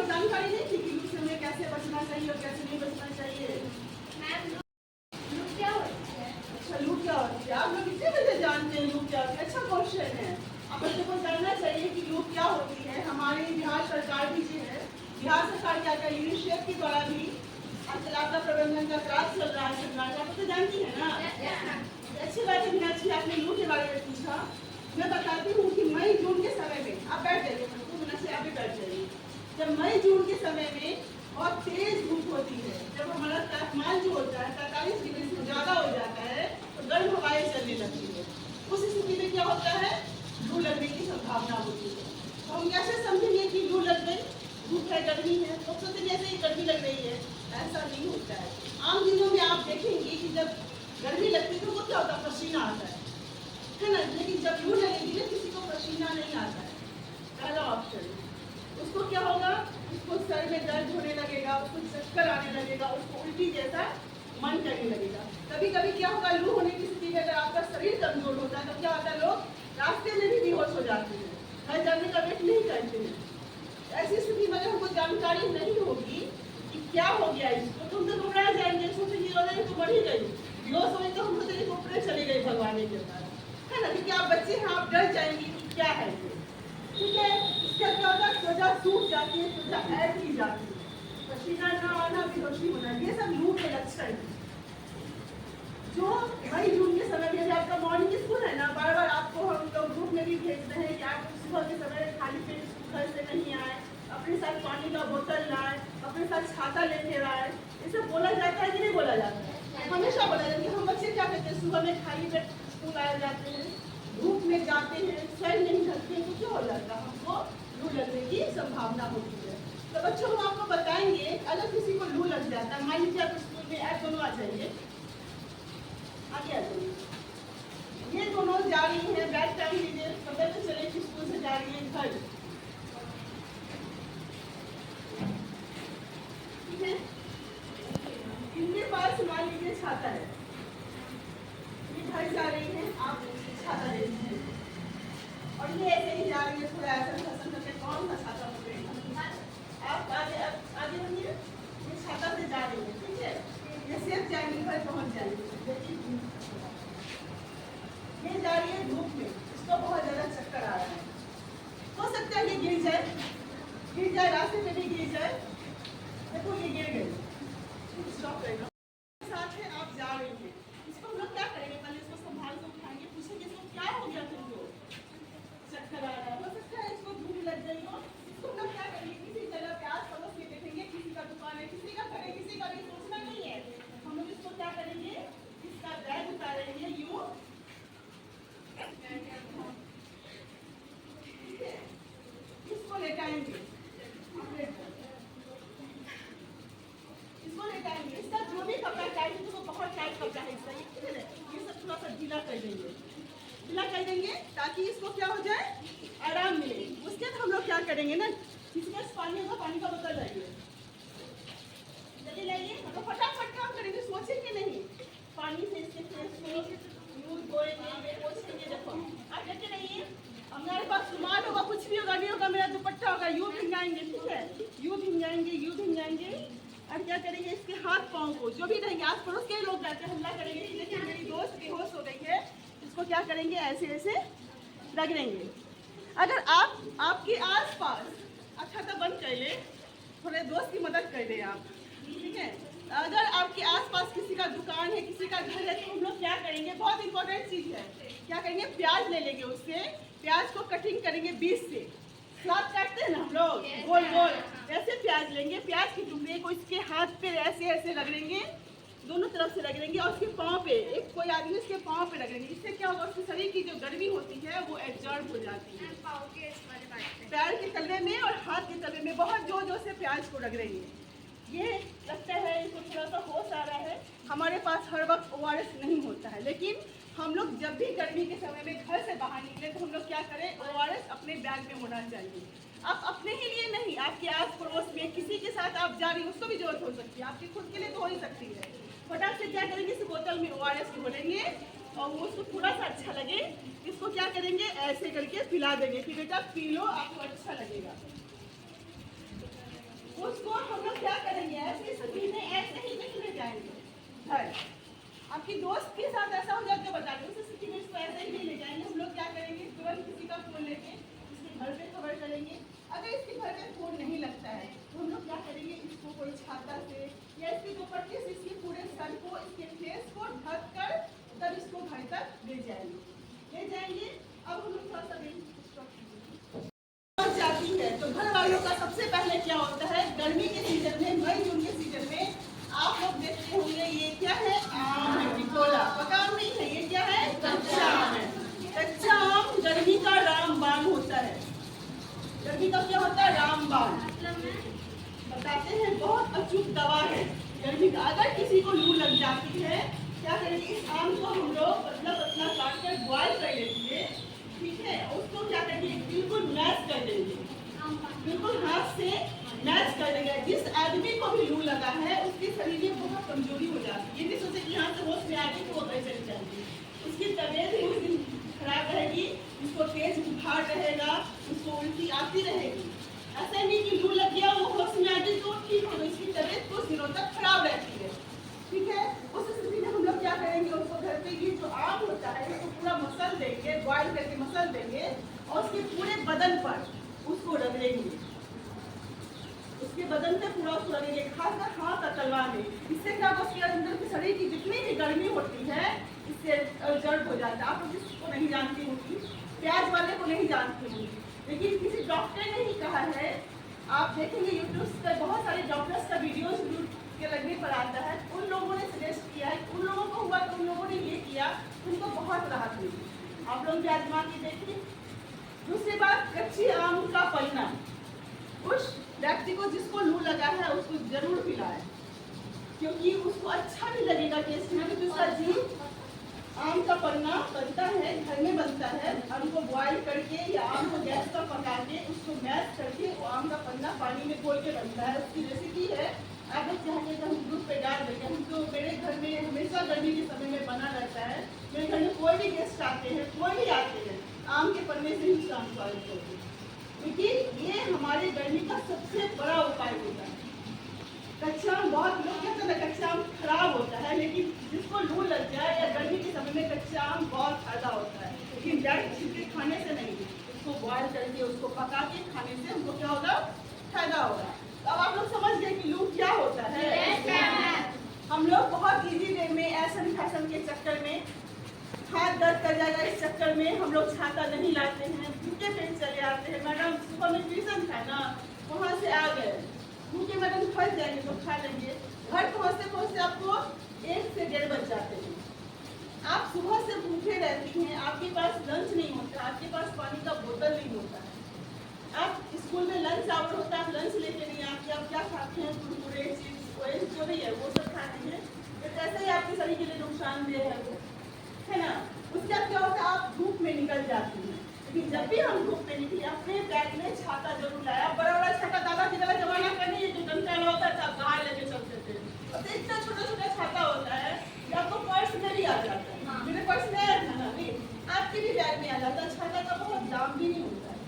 आपको जानकारी नहीं थी कि लू से हमें कैसे बचना चाहिए और कैसे नहीं बचना चाहिए? लू क्या होती है? अच्छा, लू क्या होती है? आप लोग इतने बजे जानते हैं लू क्या होती है? अच्छा क्वेश्चन है। आप बच्चों को जानना चाहिए कि लू क्या होती है। हमारी बिहार सरकार भी जो है, बिहार सरकार क्या क्या यूनिसेफ के द्वारा भी आजकल आपदा प्रबंधन का क्लास चल रहा है, आप तो जानती है ना। अच्छी बात है मीनाक्षी, आपने लू के बारे में पूछा। मैं बताती हूँ कि मई जून के समय में, आप बैठ जाइए मीनाक्षी, आप भी बैठ जाइए। जब मई जून के समय में बहुत तेज धूप होती है, जब हमारा तापमान जो होता है 45 डिग्री से ज़्यादा हो जाता है तो गर्म हवाएं चलने लगती है। उस स्थिति में क्या होता है? लू लगने की संभावना होती है। तो हम कैसे समझेंगे कि लू लग गई? धूप है, गर्मी है, तो सोचते जैसे ही गर्मी लग रही है, ऐसा नहीं होता है। आम दिनों में आप देखेंगे कि जब गर्मी लगती है तो वो क्या होता है? पसीना आता है ना। लेकिन जब लू लगेगी ना, किसी को पसीना नहीं आता है। पहला ऑप्शन, उसको क्या होगा? उसको सर में दर्द होने लगेगा, उसको चक्कर आने लगेगा, उसको उल्टी जैसा मन करने लगेगा। कभी कभी क्या होगा? लू होने की स्थिति में अगर आपका शरीर कमजोर होता है तो क्या होता है? लोग रास्ते में भी बेहोश हो जाते हैं, घर जाने का वेट नहीं करते हैं। ऐसी स्थिति में अगर हमको जानकारी नहीं होगी कि क्या हो गया इसको, तो हम तो घबरा जाएंगे, सोचेंगे तो बढ़ ही गई, बेहोश हुई तो हम सोचेंगे ऊपर चली गई भगवान के पास, है ना। क्योंकि आप बच्चे हैं, आप डर जाएंगे कि क्या है ये, ठीक है। इसका क्या होता है? त्वचा सूख जाती है, त्वचा ऐड की जाती है, पसीना न आना, बेहोशी होना, ये सब लू के लक्षण है। जो मई जून के समय में आपका मॉर्निंग स्कूल है ना, बार बार आपको हम लोग ग्रुप में भी भेजते हैं कि आप सुबह के समय खाली पेट घर से नहीं आए, अपने साथ पानी का बोतल लाए, अपने साथ छाता लेके आए। इसे बोला जाता है कि नहीं बोला जाता है? हमेशा बोला जाता है। हम बच्चे क्या करते हैं? सुबह में खाली पेट स्कूल आए जाते हैं, धूप में जाते हैं, सर नहीं ढकते हैं, तो क्या हो जाता है? हमको लू लगने की संभावना होती है। तो बच्चों हम आपको बताएंगे, अगर किसी को लू लग जाता है, मान लीजिए आप स्कूल में आप दोनों आ जाइए, आगे आ जाइए। ये दोनों जा रही है, बैग टाइम लीजिए, पता तो चले कि स्कूल से जा रही है घर, ठीक है। इनके पास मान लीजिए छाता है, ये घर जा रही है, आप छाता ले लीजिए, और ये ऐसे ही जा रही है, थोड़ा ऐसा करके कौन सा छाता पकड़ेगा? आप आगे बढ़िए, ये छाता से जा रही है, ठीक है। ये सेफ जाएंगे, घर पहुंच जाएंगे। ये जा रही है धूप में, इसको बहुत ज्यादा चक्कर आ रहा है, हो सकता है ये गिर जाए, रास्ते में भी गिर जाए। देखो ये गिर गई, स्टॉप करेगा। साथ है, आप जा रही हैं, इसको हम लोग क्या करेंगे? पहले इसको संभाल के उठाएंगे, पूछेंगे इसको क्या हो गया तुमको? चक्कर आ रहा है, हो सकता है इसको धूप लग गई हो। इसको हम लोग क्या करेंगे? किसी जगह पे आस पड़ोस में देखेंगे, किसी का दुकान है, किसी का घर है, किसी का भी सोचना नहीं है। हम लोग इसको क्या करेंगे? इसका बैग उतारेंगे, यूं इसको लेटाएंगे, इसका जो भी कपड़ा टाइट है, तो बहुत टाइट कपड़ा है इसका, ये सब थोड़ा सा ढीला कर देंगे ताकि इसको क्या हो जाए? आराम मिले। उसके बाद हम लोग क्या करेंगे ना, किसी के पास पानी होगा, पानी का बोतल लाइए, जल्दी लाइए, हम लोग फटाफट काम करेंगे, सोचेंगे नहीं। पानी से इसके फेस को धोएंगे, पोंछेंगे। देखो आप देखते रहिए, हमारे पास रुमाल होगा, कुछ भी होगा, नहीं होगा, मेरा दुपट्टा होगा, यूं भिंगाएंगे, ठीक है, यूं भिंगाएंगे। और क्या करेंगे? इसके हाथ पाँव को, जो भी रहेंगे, आस पड़ोस के लोग जाके हमला करेंगे, देखिए मेरी दोस्त बेहोश हो गई है, इसको क्या करेंगे? ऐसे ऐसे रगड़ेंगे। अगर आपके आस पास, अच्छा तो बंद कर ले, थोड़े दोस्त की मदद कर दे आप, ठीक है। अगर आपके आसपास किसी का दुकान है, किसी का घर है, तो हम लोग क्या करेंगे? बहुत इंपॉर्टेंट चीज है, क्या करेंगे? प्याज ले लेंगे, उससे प्याज को कटिंग करेंगे बीच से, सलाद काटते हैं ना हम लोग गोल गोल, ऐसे प्याज लेंगे, प्याज के टुकड़े को इसके हाथ पे ऐसे ऐसे रगड़ेंगे, दोनों तरफ से रगड़ेंगे, और उसके पाँव पे, एक कोई आदमी उसके पाँव पे रगड़ेंगे। इससे क्या होगा? उसके शरीर की जो गर्मी होती है वो एब्जॉर्ब हो जाती है। पैर के तलवे में और हाथ के तलवे में बहुत जोर जोर से प्याज को रगड़ेंगे। ये लगता है इसको थोड़ा सा होश आ रहा है, हमारे पास हर वक्त ORS नहीं होता है, लेकिन हम लोग जब भी गर्मी के समय में घर से बाहर निकले तो हम लोग क्या करें? ORS अपने बैग में होना चाहिए। आप अपने ही लिए नहीं, आपके आस पड़ोस में किसी के साथ आप जा रही, उसको भी जरूरत हो सकती है, आपके खुद के लिए तो हो ही सकती है। फटाक से क्या करेंगे? इस बोतल में ORS घोलेंगे और वो उसको थोड़ा सा अच्छा लगे, इसको क्या करेंगे? ऐसे करके पिला देंगे कि बेटा पी लो, आपको अच्छा लगेगा। घर। आपकी दोस्त के साथ ऐसा हो जाए तो बता दो, उसे सिटी में इसको ऐसे ही नहीं ले जाएंगे। हम लोग क्या करेंगे, तुरंत किसी का फोन लेके इसके घर पे खबर करेंगे। अगर इसके घर पे फोन नहीं लगता है तो हम लोग क्या करेंगे, इसको कोई छाता से या इसके दुपट्टे से इसके पूरे सर को, इसके फेस को ढक कर तब इसको घर तक ले जाएंगे। अब हम लोग थोड़ा सा जाती है तो घर वालों का सबसे पहले क्या होता है, गर्मी के सीजन में, मई जून के सीजन में आप लोग देखते होंगे ये क्या है, आम है, टिकोला। पका आम नहीं है, ये क्या है, कच्चा आम है। कच्चा आम गर्मी का रामबाण होता है। गर्मी का क्या होता है, रामबाण। बताते हैं बहुत अचूक दवा है गर्मी का। अगर किसी को लू लग जाती है क्या करेंगे, इस आम को हम लोग पतला पतला काट कर बॉइल कर लेंगे, ठीक है। उसको क्या करेंगे, बिल्कुल मैश कर देंगे, बिल्कुल हाथ से मैच कर देंगे। जिस आदमी को भी लू लगा है उसके शरीर में बहुत कमजोरी हो जाती है। ये नहीं सोचे कि यहाँ से होश में आ गई तो वो घर चली जाएगी, उसकी तबीयत ही उस दिन खराब रहेगी, उसको तेज बुखार रहेगा, उसको उल्टी आती रहेगी। ऐसा नहीं कि लू लग गया वो होश में आ गई तो ठीक हो गई, उसकी तबीयत कुछ दिनों तक खराब रहती है, ठीक है। उस स्थिति में हम लोग क्या करेंगे, उसको घर पे ये जो आम होता है इसको पूरा मसल देंगे, बॉइल करके मसल देंगे और उसके पूरे बदन पर उसको रगड़ेंगे, उसके बदन पे पूरा उसको रगड़ेंगे, खासकर हाथ और तलवार में। इससे क्या होगा, उसके अंदर की शरीर की जितनी भी गर्मी होती है इससे जड़ हो जाता है। आप लोग इसको नहीं जानती होंगी, प्याज वाले को नहीं जानती होंगी, लेकिन किसी डॉक्टर ने ही कहा है, आप देखेंगे यूट्यूब पर बहुत सारे डॉक्टर्स का वीडियोस के लगने पर आता है, उन लोगों ने सजेस्ट किया है, उन लोगों को हुआ तो उन लोगों ने ये किया, उनको बहुत राहत मिली। आप लोग भी आजमा के देखिए। दूसरी बात, कच्ची आम का पन्ना उस व्यक्ति को जिसको लू लगा है उसको जरूर पिलाएं, क्योंकि उसको अच्छा भी लगेगा टेस्ट में। क्योंकि उसका जीव आम का पन्ना बनता है, घर में बनता है। आम को बॉइल करके या आम को गैस पर पका के उसको मैश करके वो आम का पन्ना पानी में घोल के बनता है। उसकी रेसिपी है, आप लोग चाहेंगे तो हम ग्रुप पे डाल देंगे। हम तो मेरे घर में हमेशा गर्मी के समय में बना रहता है। मेरे घर में कोई भी गेस्ट आते हैं, कोई भी आते हैं, आम के पन्ने से ही शाम स्वागत होते हैं, क्योंकि ये हमारे गर्मी का सबसे बड़ा उपाय होता है। कच्चा आम, बहुत लोग कहते हैं कच्चा आम खराब होता है, लेकिन जिसको लू लग जाए या गर्मी के समय में कच्चा आम बहुत फायदा होता है, लेकिन डायरेक्ट छिलके खाने से नहीं, उसको बॉइल करके उसको पका के खाने से हमको क्या होगा, फायदा होगा। तो अब आप लोग समझ गए कि लू क्या होता है। हम लोग बहुत इजी वे में ऐसन फैशन के चक्कर में, हाथ दर्द कर जाएगा इस चक्कर में हम लोग छाता नहीं लाते हैं, भूखे पेट चले आते हैं। मैडम सुबह में ट्यूशन था ना, वहाँ से आ गए भूखे, मैडम फंस जाएंगे तो खा लेंगे। घर पहुँचते पहुँचते आपको 1 से 1:30 बज जाते हैं। आप सुबह से भूखे रहते हैं, आपके पास लंच नहीं होता, आपके पास पानी का बोतल नहीं होता है। आप स्कूल में लंच आवर होता है, आप लंच लेके नहीं आते, आप क्या खाते हैं, कुरकुरे, चिप्स, ओएस जो भी है वो सब खाते हैं, तो कैसे ही आपके शरीर के लिए नुकसानदेह है वो, है ना। उसके बाद क्या होता है, आप धूप में निकल जाती हैं। लेकिन जब भी हम धूप में निकले अपने बैग में छाता जरूर लाया। बड़ा बड़ा छाता दादा की तरह जमाना करनी, जो डंडा होता था बाहर लेके चलते थे। अब तो इतना छोटा छोटा छाता होता है कि आपको पर्स में भी आ जाता है। मेरे पर्स में आया था ना, नहीं आपके भी बैग में आ जाता है। छाता का बहुत दाम भी नहीं होता है,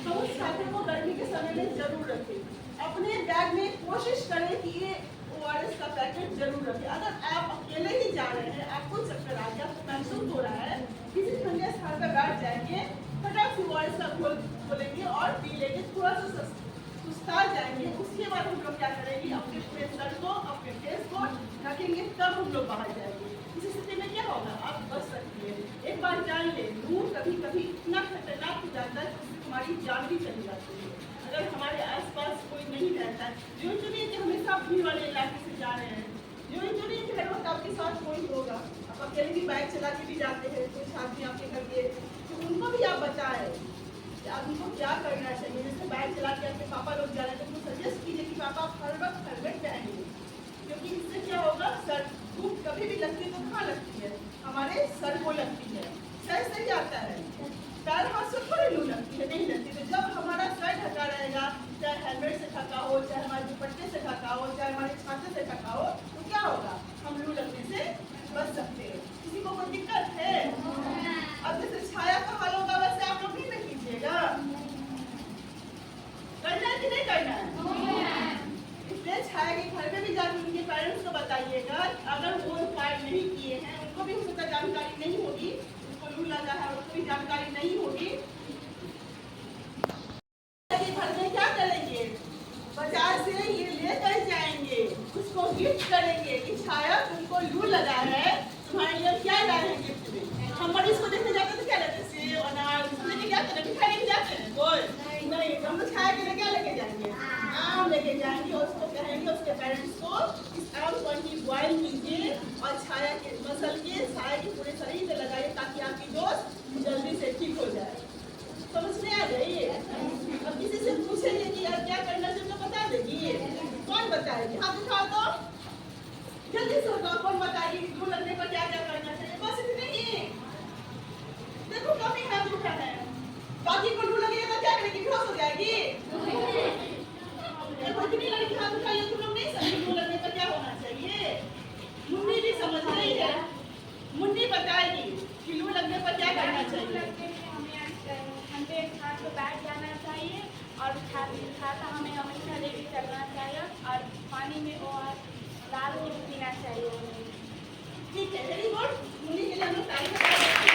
तो उस छाते को गर्मी के समय में जरूर रखें अपने बैग में। कोशिश करें कि ये ORS का पैकेट जरूर रखें। अगर आप अकेले ही जा रहे हैं, आपको चक्कर आ गया, आपको महसूस हो रहा है, किसी ठंडे स्थान पर बैठ जाएंगे, फटाक से ORS का घोल खोलेंगे और पी लेंगे, थोड़ा सा सुस्ता जाएंगे। उसके बाद हम लोग क्या करेंगे, अपने पूरे सर को, अपने फेस को ढकेंगे, तब हम लोग बाहर जाएंगे। इस स्थिति में क्या होगा, आप बच सकती है। एक बार जान ले, लू कभी कभी इतना खतरनाक हो जाता है कि हमारी जान भी चली जाती है। अगर हमारे आसपास कोई नहीं रहता है, जो नहीं कि हमेशा भीड़ वाले इलाके से जा रहे हैं, जो नहीं कि हर वक्त आपके साथ कोई होगा, आप अकेले भी बाइक चला के भी जाते हैं, कुछ आदमी आपके घर के, तो उनको भी आप बचाएं। आप उनको क्या करना चाहिए, जैसे बाइक चला के आपके पापा लोग जा रहे हैं तो उनको सजेस्ट कीजिए कि पापा आप हर वक्त हेलमेट पहनिए, क्योंकि इससे क्या होगा, सर धूप कभी भी लगती है तो कहाँ लगती है, हमारे सर को लगती है, सर से ही आता है, पैर हाथ से थोड़ी लू लगती है, नहीं लगती। तो जब हमारा सर ढका रहेगा, चाहे हेलमेट से ढका हो, चाहे हमारे दुपट्टे से ढका हो, चाहे हमारे छाते से ढका हो, तो क्या होगा, हम लू लगने से बच सकते हैं। किसी को कोई दिक्कत है? अब जैसे छाया का हाल होगा वैसे आप लोग नहीं न कीजिएगा, करना है कि नहीं करना है? इसलिए छाया के घर में भी जाकर उनके पेरेंट्स को बताइएगा जाएंगे और उसको कहेंगे उसके पेरेंट्स को इस आम को बॉयल कीजिए और छाया के मसल के छाया के पूरे शरीर पे लगाइए ताकि आपकी दोस्त जल्दी से ठीक हो जाए। समझ में आ गई? अब किसी से पूछेंगे कि यार क्या करना चाहिए तो बता देगी? कौन बताएगी? हाथ उठाओ तो जल्दी से बताओ, कौन बताएगी ग्लू लगने पर क्या क्या करना चाहिए? बस इतने ही। देखो कभी हाथ उठा है, बाकी को ग्लू लगेगा तो क्या करेगी? बेहोश हो जाएगी। देखो इतनी लड़की हाथ उठाई है, तुम लोग नहीं समझे ग्लू लगने पर क्या होना चाहिए? मुन्नी भी समझ रही है, मुन्नी बताएगी कि ग्लू लगने पर क्या करना चाहिए। हमें हाथ को बैठ जाना चाहिए और खाता हमें हमेशा लेके चलना चाहिए और पानी में वो डाल के पीना चाहिए। ठीक है, वेरी गुड। मुन्नी के लिए हम लोग तारीफ करेंगे।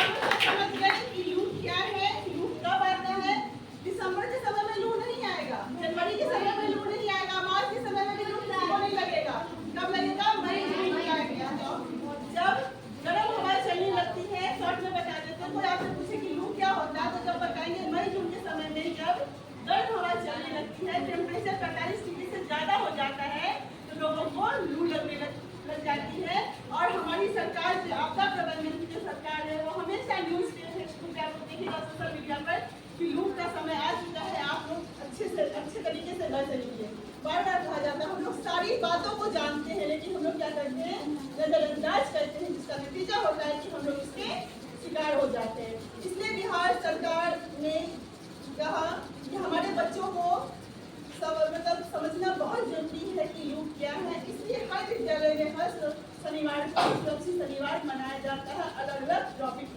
अब समझ गए कि लू क्या है, लू कब आता है। दिसंबर के समय में लू नहीं आएगा, जनवरी के समय में लू नहीं आएगा, मार्च के समय में भी लू नहीं लगेगा। कब लगेगा? मई जून में आएगा। जब गर्म हवा चलने लगती है, शॉर्ट में बता देते हैं। कोई आपसे पूछे कि लू क्या होता है तो जब बताएंगे मई जून के समय में जब गर्म हवा चलने लगती है, टेम्परेचर 45 डिग्री से ज्यादा हो जाता है तो लोगों को लू लगने लग जाती है। और हमारी सरकार जो आपदा प्रबंधन की जो सरकार है वो हमेशा न्यूज पे फेसबुक पे आपको देखिएगा, सोशल मीडिया पर कि लू का समय आ चुका है, आप लोग अच्छे तरीके से न चलिए। बार बार कहा जाता है हम लोग सारी बातों को जानते हैं लेकिन हम लोग क्या करते हैं, नजरअंदाज करते हैं, जिसका नतीजा होता है कि हम लोग इसके शिकार हो जाते हैं। इसलिए बिहार सरकार ने कहा कि हमारे बच्चों को मतलब समझना बहुत जरूरी है कि योग क्या है। इसलिए हर विद्यालय में हर शनिवार को सुरक्षित शनिवार मनाया जाता है अलग अलग टॉपिक